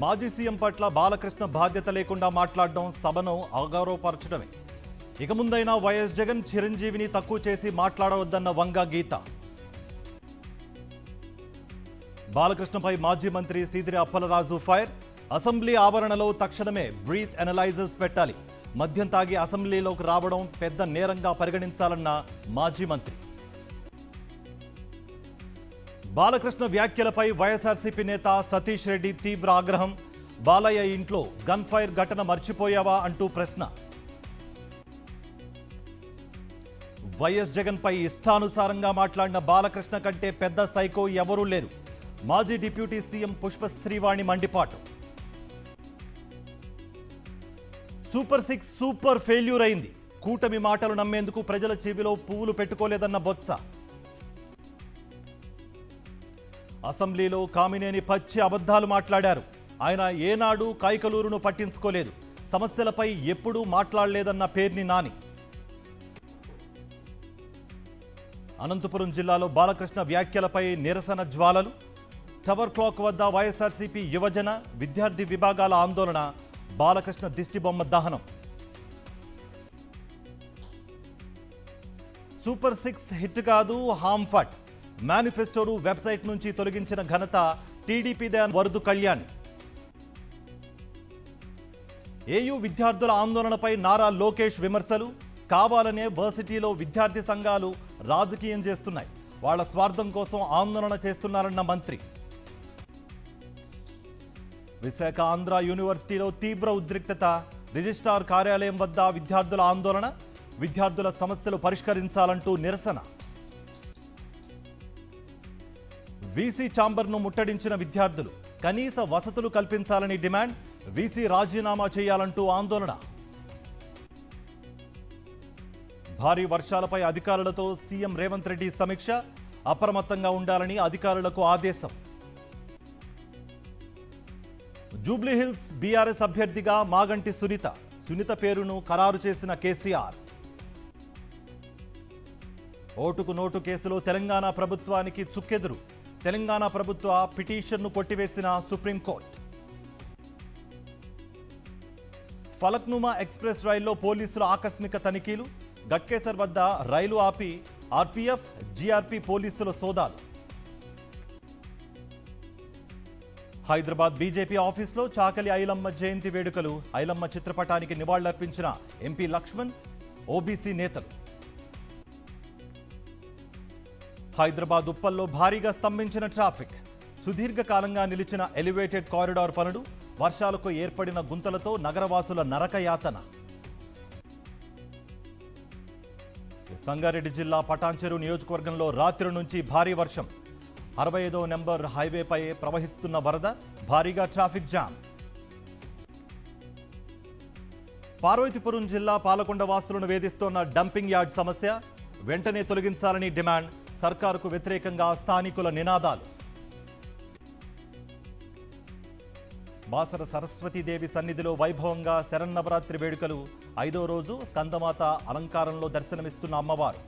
మాజీ సీఎం పట్ల బాలకృష్ణ బాధ్యత లేకుండా మాట్లాడడం సభను అగౌరవపరచడమే. ఇక ముందైనా వైఎస్ జగన్ చిరంజీవిని తక్కువ చేసి మాట్లాడవద్దన్న వంగ గీత. బాలకృష్ణపై మాజీ మంత్రి సీదిరి అప్పలరాజు ఫైర్. అసెంబ్లీ ఆవరణలో తక్షణమే బ్రీత్ ఎనలైజర్స్ పెట్టాలి. మద్యం తాగి అసెంబ్లీలోకి రావడం పెద్ద నేరంగా పరిగణించాలన్న మాజీ మంత్రి. బాలకృష్ణ వ్యాఖ్యలపై వైఎస్ఆర్సీపీ నేత సతీష్ రెడ్డి తీవ్ర ఆగ్రహం. బాలయ్య ఇంట్లో గన్ ఫైర్ ఘటన మర్చిపోయావా అంటూ ప్రశ్న. వైఎస్ జగన్ పై ఇష్టానుసారంగా మాట్లాడిన బాలకృష్ణ కంటే పెద్ద సైకో ఎవరూ లేరు. మాజీ డిప్యూటీ సీఎం పుష్ప శ్రీవాణి మండిపాటు. సూపర్ 6 సూపర్ ఫెయిల్యూర్ అయింది. కూటమి మాటలు నమ్మేందుకు ప్రజల చెవిలో పువ్వులు పెట్టుకోలేదన్న బొత్స. అసెంబ్లీలో కామినేని పచ్చి అబద్ధాలు మాట్లాడారు. ఆయన ఏనాడు కైకలూరును పట్టించుకోలేదు. సమస్యలపై ఎప్పుడూ మాట్లాడలేదన్న పేర్ని నాని. అనంతపురం జిల్లాలో బాలకృష్ణ వ్యాఖ్యలపై నిరసన జ్వాలలు. టవర్ క్లాక్ వద్ద వైఎస్ఆర్సీపీ యువజన విద్యార్థి విభాగాల ఆందోళన. బాలకృష్ణ దిష్టిబొమ్మ దహనం. సూపర్ 6 హిట్ కాదు, హామ్ఫట్. మేనిఫెస్టోను వెబ్సైట్ నుంచి తొలగించిన ఘనత టీడీపీదే వరదు కళ్యాణి. ఏయూ విద్యార్థుల ఆందోళనపై నారా లోకేష్ విమర్శలు. కావాలనే వర్సిటీలో విద్యార్థి సంఘాలు రాజకీయం చేస్తున్నాయి. వాళ్ల స్వార్థం కోసం ఆందోళన చేస్తున్నారన్న మంత్రి. విశాఖ ఆంధ్ర యూనివర్సిటీలో తీవ్ర ఉద్రిక్తత. రిజిస్ట్రార్ కార్యాలయం వద్ద విద్యార్థుల ఆందోళన. విద్యార్థుల సమస్యలు పరిష్కరించాలంటూ నిరసన. వీసీ ఛాంబర్ను ముట్టడించిన విద్యార్థులు. కనీస వసతులు కల్పించాలని డిమాండ్. వీసీ రాజీనామా చేయాలంటూ ఆందోళన. భారీ వర్షాలపై అధికారులతో సీఎం రేవంత్ రెడ్డి సమీక్ష. అప్రమత్తంగా ఉండాలని అధికారులకు ఆదేశం. జూబ్లీహిల్స్ బీఆర్ఎస్ అభ్యర్థిగా మాగంటి సునీత. సునీత పేరును ఖరారు చేసిన కేసీఆర్. ఓటుకు నోటు కేసులో తెలంగాణ ప్రభుత్వానికి చుక్కెదురు. తెలంగాణ ప్రభుత్వ పిటిషన్ను కొట్టివేసిన సుప్రీంకోర్టు. ఫలక్నుమా ఎక్స్ప్రెస్ రైల్లో పోలీసుల ఆకస్మిక తనిఖీలు. గట్కేసర్ వద్ద రైలు ఆపి ఆర్పీఎఫ్, జీఆర్పీ పోలీసుల సోదాలు. హైదరాబాద్ బీజేపీ ఆఫీసులో చాకలి ఐలమ్మ జయంతి వేడుకలు. ఐలమ్మ చిత్రపటానికి నివాళులర్పించిన ఎంపీ లక్ష్మణ్, ఓబీసీ నేతలు. హైదరాబాద్ ఉప్పల్లో భారీగా స్తంభించిన ట్రాఫిక్. సుదీర్ఘకాలంగా నిలిచిన ఎలివేటెడ్ కారిడార్ పనులు. వర్షాలకు ఏర్పడిన గుంతలతో నగరవాసుల నరకయాతన. సంగారెడ్డి జిల్లా పటాన్చెరు నియోజకవర్గంలో రాత్రి నుంచి భారీ వర్షం. 65వ నెంబర్ హైవేపై ప్రవహిస్తున్న వరద. భారీగా ట్రాఫిక్ జామ్. పార్వతీపురం జిల్లా పాలకొండ వాసులను వేధిస్తోన్న డంపింగ్ యార్డ్ సమస్య వెంటనే తొలగించాలని డిమాండ్. సర్కారుకు వ్యతిరేకంగా స్థానికుల నినాదాలు. బాసర సరస్వతీదేవి సన్నిధిలో వైభవంగా శరన్నవరాత్రి వేడుకలు. 5వ రోజు స్కందమాత అలంకారంలో దర్శనమిస్తున్న అమ్మవారు.